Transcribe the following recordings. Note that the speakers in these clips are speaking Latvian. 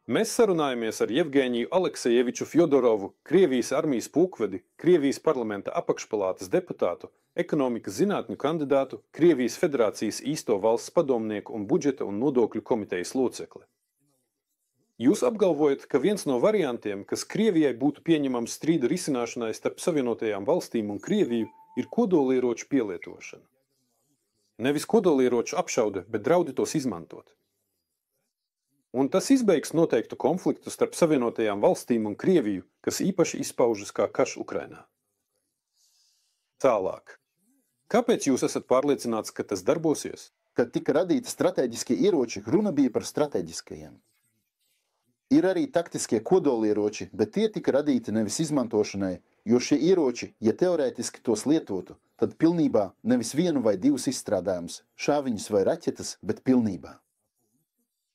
Mēs sarunājamies ar Jevgeņiju Aleksejeviču Fjodorovu, Krievijas armijas pulkvedi, Krievijas parlamenta apakšpalātas deputātu, ekonomikas zinātņu kandidātu, Krievijas federācijas īsto valsts padomnieku un budžeta un nodokļu komitejas locekli. Jūs apgalvojat, ka viens no variantiem, kas Krievijai būtu pieņemams strīda risināšanai starp Savienotajām valstīm un Krieviju, ir kodolieroču pielietošana. Nevis kodolieroču apšaude, bet draudi tos izmantot. Un tas izbeigs noteiktu konfliktu starp Savienotajām valstīm un Krieviju, kas īpaši izpaužas kā karš Ukrainā. Tālāk. Kāpēc jūs esat pārliecināts, ka tas darbosies? Kad tika radīti strateģiskie ieroči, runa bija par strateģiskajiem. Ir arī taktiskie kodolieroči, bet tie tika radīti nevis izmantošanai, jo šie ieroči, ja teorētiski tos lietotu, tad pilnībā nevis vienu vai divus izstrādājumus, šāviņus vai raķetes, bet pilnībā.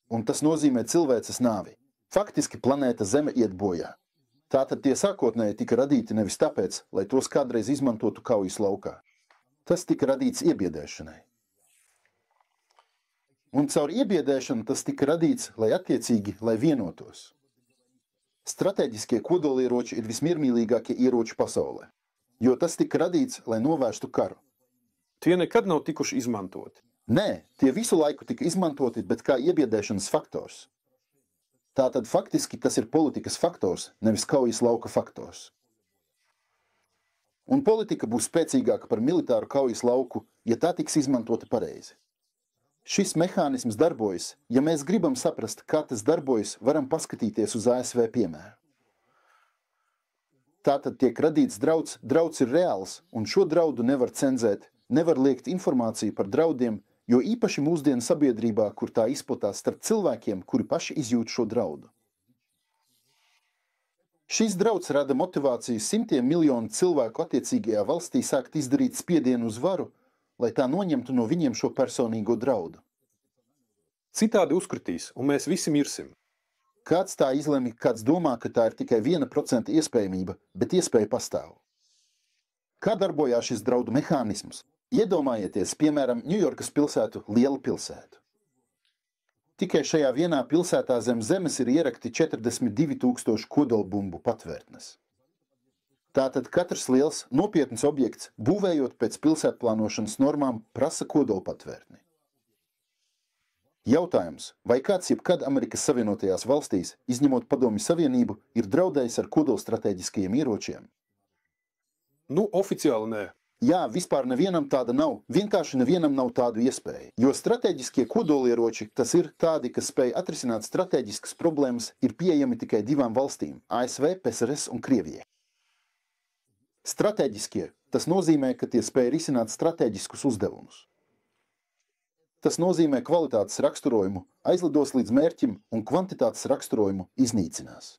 Un tas nozīmē cilvēces nāvi. Faktiski planēta Zeme iet bojā. Tātad tie sākotnēji tika radīti nevis tāpēc, lai tos kādreiz izmantotu kaujas laukā. Tas tika radīts iebiedēšanai. Un caur iebiedēšanu tas tika radīts, lai vienotos. Stratēģiskie kodolieroči ir vismiermīlīgākie ieroči pasaulē, jo tas tika radīts, lai novērstu karu. Tie nekad nav tikuši izmantoti. Nē, tie visu laiku tika izmantoti, bet kā iebiedēšanas faktors. Tātad faktiski tas ir politikas faktors, nevis kaujas lauka faktors. Un politika būs spēcīgāka par militāru kaujas lauku, ja tā tiks izmantota pareizi. Šis mehānisms darbojas, ja mēs gribam saprast, kā tas darbojas, varam paskatīties uz ASV piemēru. Tātad tiek radīts drauds, drauds ir reāls, un šo draudu nevar cenzēt, nevar liekt informāciju par draudiem, jo īpaši mūsdienu sabiedrībā, kur tā izplatās starp cilvēkiem, kuri paši izjūt šo draudu. Šis drauds rada motivāciju simtiem miljonu cilvēku attiecīgajā valstī sākt izdarīt spiedienu uz varu, lai tā noņemtu no viņiem šo personīgo draudu. Citādi uzkritīs, un mēs visi mirsim. Kāds tā izlemj, kāds domā, ka tā ir tikai 1% iespējamība, bet iespēja pastāv. Kā darbojās šis draudu mehānisms? Iedomājieties, piemēram, Ņujorkas pilsētu, lielu pilsētu. Tikai šajā vienā pilsētā zem zemes ir ierakti 42 000 kodolbumbu patvērtnes. Tātad katrs liels, nopietns objekts, būvējot pēc pilsētplānošanas normām, prasa kodolpatvērtni. Jautājums, vai kāds jebkad Amerikas Savienotajās valstīs, izņemot Padomju Savienību, ir draudējis ar kodolstrateģiskajiem ieročiem? Oficiāli nē. Jā, vispār nevienam tāda nav, vienkārši nevienam nav tādu iespēju, jo strateģiskie kodolieroči, tas ir tādi, kas spēj atrisināt strateģiskas problēmas, ir pieejami tikai divām valstīm – ASV, PSRS un Krievijai. Strateģiskie, tas nozīmē, ka tie spēj risināt strateģiskus uzdevumus. Tas nozīmē kvalitātes raksturojumu, aizlidos līdz mērķim un kvantitātes raksturojumu iznīcinās.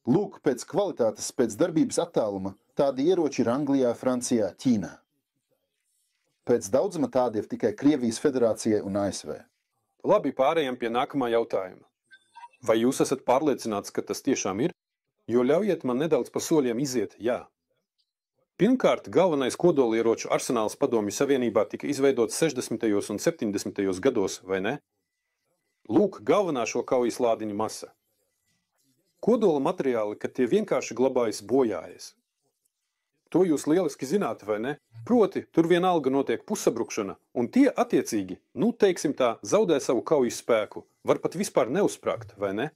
Lūk, pēc kvalitātes, pēc darbības attāluma, tādi ieroči ir Anglijā, Francijā, Ķīnā. Pēc daudzuma tādi ir tikai Krievijas federācijai un ASV. Labi, pārējām pie nākamā jautājuma. Vai jūs esat pārliecināts, ka tas tiešām ir? Jo ļaujiet man nedaudz pa soļiem iziet, jā. Pirmkārt, galvenais kodolieroču arsenāls Padomju Savienībā tika izveidots 60. un 70. gados, vai ne? Lūk, galvenā šo kaujas lādiņu masa. Kodola materiāli, kad tie vienkārši glabājas bojājies. To jūs lieliski zināt, vai ne? Proti, tur vienalga notiek pusabrukšana, un tie attiecīgi, teiksim tā, zaudē savu kaujas spēku, var pat vispār neuzsprāgt, vai ne?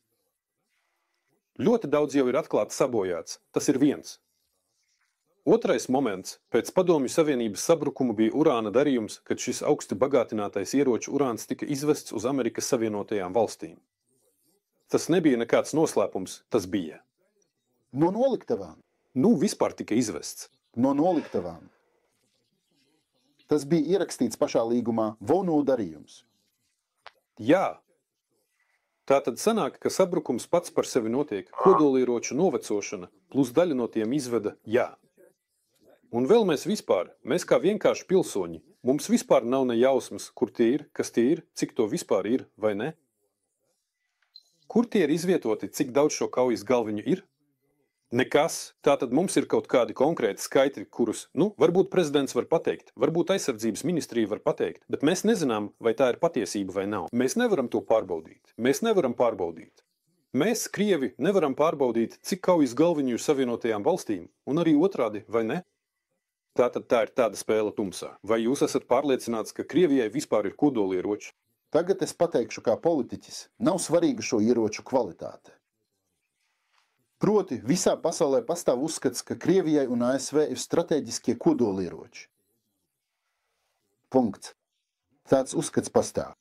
Ļoti daudz jau ir atklāti sabojāts, tas ir viens. Otrais moments, pēc Padomju Savienības sabrukuma bija urāna darījums, kad šis augsti bagātinātais ieroču urāns tika izvests uz Amerikas Savienotajām valstīm. Tas nebija nekāds noslēpums, tas bija. No noliktavām? Vispār tika izvests. No noliktavām. Tas bija ierakstīts pašā līgumā Vono darījums. Jā. Tātad sanāk, ka sabrukums pats par sevi notiek, kodolieroču novecošana, plus daļa no tiem izveda jā. Un vēl mēs kā vienkārši pilsoņi, mums vispār nav ne jausmas, kur tie ir, kas tie ir, cik to vispār ir, vai ne? Kur tie ir izvietoti, cik daudz šo kaujas galviņu ir? Nekas. Tātad mums ir kaut kādi konkrēti skaitļi, kurus, varbūt prezidents var pateikt, varbūt aizsardzības ministrija var pateikt, bet mēs nezinām, vai tā ir patiesība vai nav. Mēs nevaram to pārbaudīt. Mēs nevaram pārbaudīt. Mēs, Krievi, nevaram pārbaudīt, cik kaujas galviņu ir Savienotajām valstīm, un arī otrādi, vai ne? Tātad tā ir tāda spēle tumsā. Vai jūs esat pārliecināts, ka Krievijai vispār ir kodolieroči? Tagad es pateikšu kā politiķis, nav svarīga šo ieroču kvalitāte. Proti, visā pasaulē pastāv uzskats, ka Krievijai un ASV ir strateģiskie kodolieroči. Punkts. Tāds uzskats pastāv.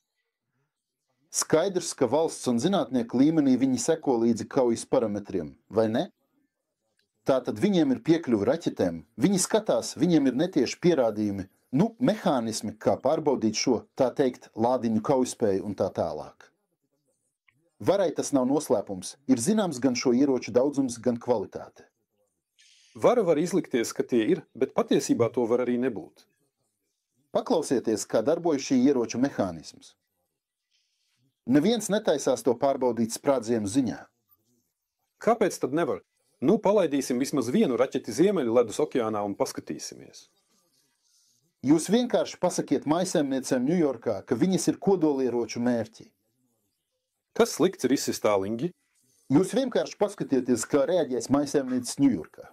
Skaidrs, ka valsts un zinātnieku līmenī viņi seko līdzi kaujas parametriem, vai ne? Tātad viņiem ir piekļuvi raķetēm, viņi skatās, viņiem ir netieši pierādījumi, mehānismi, kā pārbaudīt šo, tā teikt, lādiņu kaujaspēju un tā tālāk. Varai tas nav noslēpums, ir zināms gan šo ieroču daudzums, gan kvalitāte. Vara var izlikties, ka tie ir, bet patiesībā to var arī nebūt. Paklausieties, kā darbojas šī ieroča mehānisms. Neviens netaisās to pārbaudīt sprādzienu ziņā. Kāpēc tad nevar? Palaidīsim vismaz vienu raķeti Ziemeļu ledus okeānā un paskatīsimies. Jūs vienkārši pasakiet mājsaimniecēm Ņujorkā, ka viņas ir kodolieroču mērķi. Kas slikts ir izsist tāliņģi? Jūs vienkārši paskatieties, kā reaģēs mājsaimnieces Ņujorkā.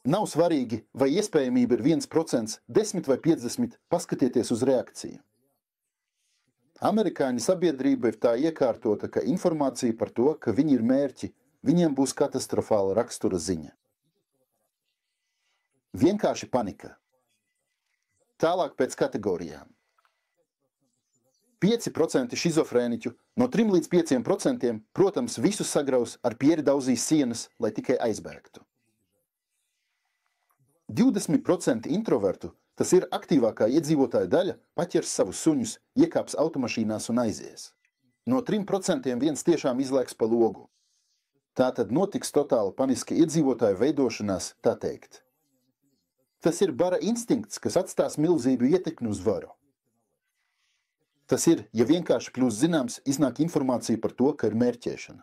Nav svarīgi, vai iespējamība ir 1%, 10 vai 50, paskatieties uz reakciju. Amerikāņu sabiedrība ir tā iekārtota, ka informācija par to, ka viņi ir mērķi, viņiem būs katastrofāla rakstura ziņa. Vienkārši panika. Tālāk pēc kategorijām. 5% šizofrēniķu, no 3 līdz 5%, protams, visus sagraus ar pieri dauzīs sienas, lai tikai aizbēgtu. 20% introvertu, tas ir aktīvākā iedzīvotāja daļa, paķers savus suņus, iekāps automašīnās un aizies. No 3% viens tiešām izlēks pa logu. Tātad notiks totāla paniska iedzīvotāja veidošanās, tā teikt. Tas ir bara instinkts, kas atstās milzīgu ietekmi uz varu. Tas ir, ja vienkārši kļūst zināms, iznāk informācija par to, ka ir mērķēšana.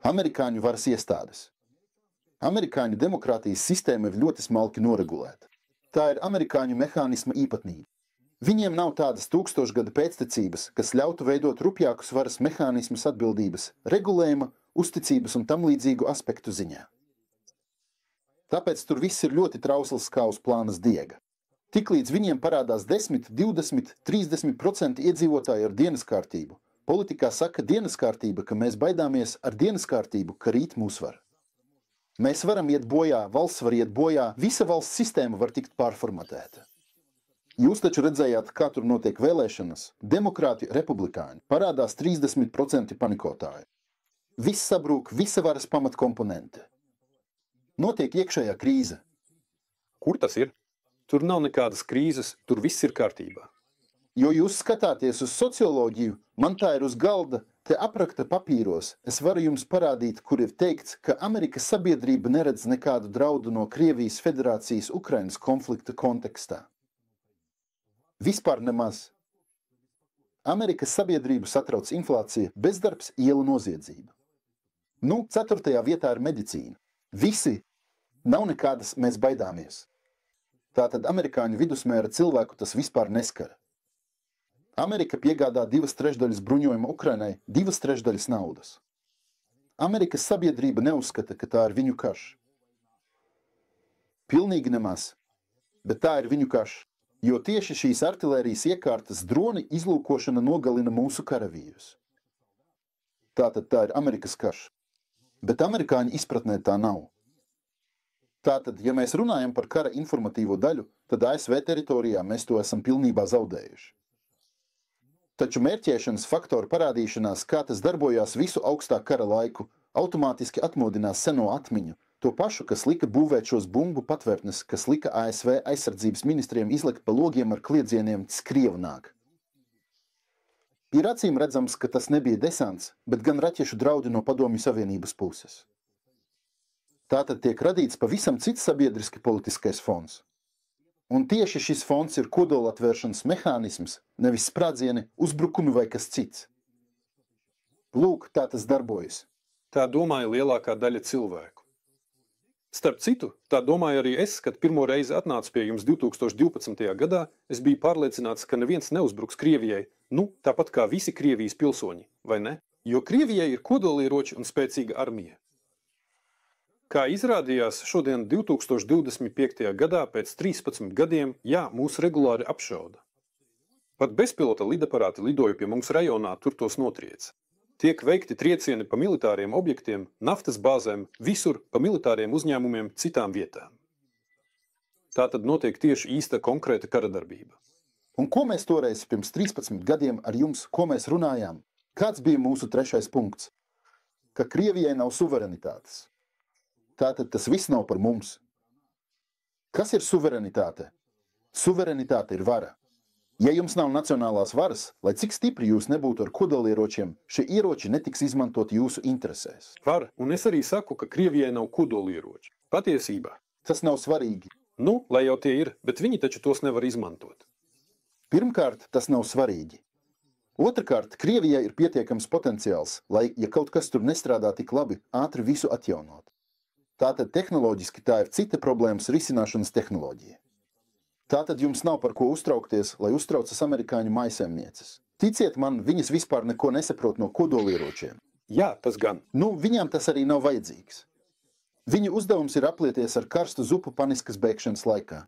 Amerikāņu varas iestādes. Amerikāņu demokrātijas sistēma ir ļoti smalki noregulēta. Tā ir amerikāņu mehānisma īpatnība. Viņiem nav tādas 1000 gadu pēctecības, kas ļautu veidot rupjākus varas mehānismus atbildības, regulējuma, uzticības un tam līdzīgu aspektu ziņā. Tāpēc tur viss ir ļoti trausls kā uz plānas diega. Tiklīdz viņiem parādās 10, 20, 30% iedzīvotāji ar dienas kārtību, politikā saka dienas kārtība, ka mēs baidāmies ar dienas kārtību, ka rīt mūs var. Mēs varam iet bojā, valsts var iet bojā, visa valsts sistēma var tikt pārformatēta. Jūs taču redzējāt, kā tur notiek vēlēšanas, demokrāti, republikāņi, parādās 30% panikotāji. Viss sabrūk, visa varas pamatkomponente. Notiek iekšējā krīze. Kur tas ir? Tur nav nekādas krīzes, tur viss ir kārtībā. Jo jūs skatāties uz socioloģiju, man tā ir uz galda, te aprakta papīros, es varu jums parādīt, kur ir teikts, ka Amerikas sabiedrība neredz nekādu draudu no Krievijas Federācijas Ukrainas konflikta kontekstā. Vispār nemaz. Amerikas sabiedrību satrauc inflācija, bezdarbs, ielu noziedzība. 4. vietā ir medicīna. Visi, nav nekādas, mēs baidāmies. Tātad amerikāņu vidusmēra cilvēku tas vispār neskara. Amerika piegādā 2/3 bruņojuma Ukrainai, 2/3 naudas. Amerikas sabiedrība neuzskata, ka tā ir viņu karš. Pilnīgi nemaz, bet tā ir viņu karš, jo tieši šīs artilērijas iekārtas droni izlūkošana nogalina mūsu karavīrus. Tātad tā ir Amerikas karš, bet amerikāņu izpratnē tā nav. Tātad, ja mēs runājam par kara informatīvo daļu, tad ASV teritorijā mēs to esam pilnībā zaudējuši. Taču mērķēšanas faktoru parādīšanās, kā tas darbojās visu augstā kara laiku, automātiski atmodinās seno atmiņu, to pašu, kas lika būvēt šos bumbu patvērtnes, kas lika ASV aizsardzības ministriem izlikt pa logiem ar kliedzieniem skrievnāk. Ir acīm redzams, ka tas nebija desants, bet gan raķešu draudi no Padomju Savienības puses. Tātad tiek radīts pavisam cits sabiedriski politiskais fons. Un tieši šis fonds ir kodolatvēršanas mehānisms, nevis sprādzieni, uzbrukumi vai kas cits. Lūk, tā tas darbojas. Tā domāja lielākā daļa cilvēku. Starp citu, tā domāju arī es, kad pirmo reizi atnācu pie jums 2012. gadā, es biju pārliecināts, ka neviens neuzbruks Krievijai, tāpat kā visi Krievijas pilsoņi, vai ne? Jo Krievijai ir kodolieroči un spēcīga armija. Kā izrādījās, šodien 2025. gadā pēc 13 gadiem, mūs regulāri apšauda. Pat bezpilota lidaparāti lidoja pie mums rajonā, tur tos notrieca. Tiek veikti triecieni pa militāriem objektiem, naftas bāzēm, visur pa militāriem uzņēmumiem, citām vietām. Tā tad notiek tieši īsta konkrēta karadarbība. Un ko mēs toreiz pirms 13 gadiem ar jums, ko mēs runājām? Kāds bija mūsu trešais punkts? Ka Krievijai nav suverenitātes. Tātad tas viss nav par mums. Kas ir suverenitāte? Suverenitāte ir vara. Ja jums nav nacionālās varas, lai cik stipri jūs nebūtu ar kodolieročiem, šie ieroči netiks izmantot jūsu interesēs. Var, un es arī saku, ka Krievijai nav kodolieroči. Patiesībā. Tas nav svarīgi. Lai jau tie ir, bet viņi taču tos nevar izmantot. Pirmkārt, tas nav svarīgi. Otrakārt, Krievijai ir pietiekams potenciāls, lai, ja kaut kas tur nestrādā tik labi, ātri visu atjaunot. Tātad tehnoloģiski tā ir cita problēmas risināšanas tehnoloģija. Tātad jums nav par ko uztraukties, lai uztraucas amerikāņu mājsaimnieces. Ticiet man, viņas vispār neko nesaprot no kodolieročiem. Jā, tas gan. Viņām tas arī nav vajadzīgs. Viņu uzdevums ir aplieties ar karstu zupu paniskas bēgšanas laikā.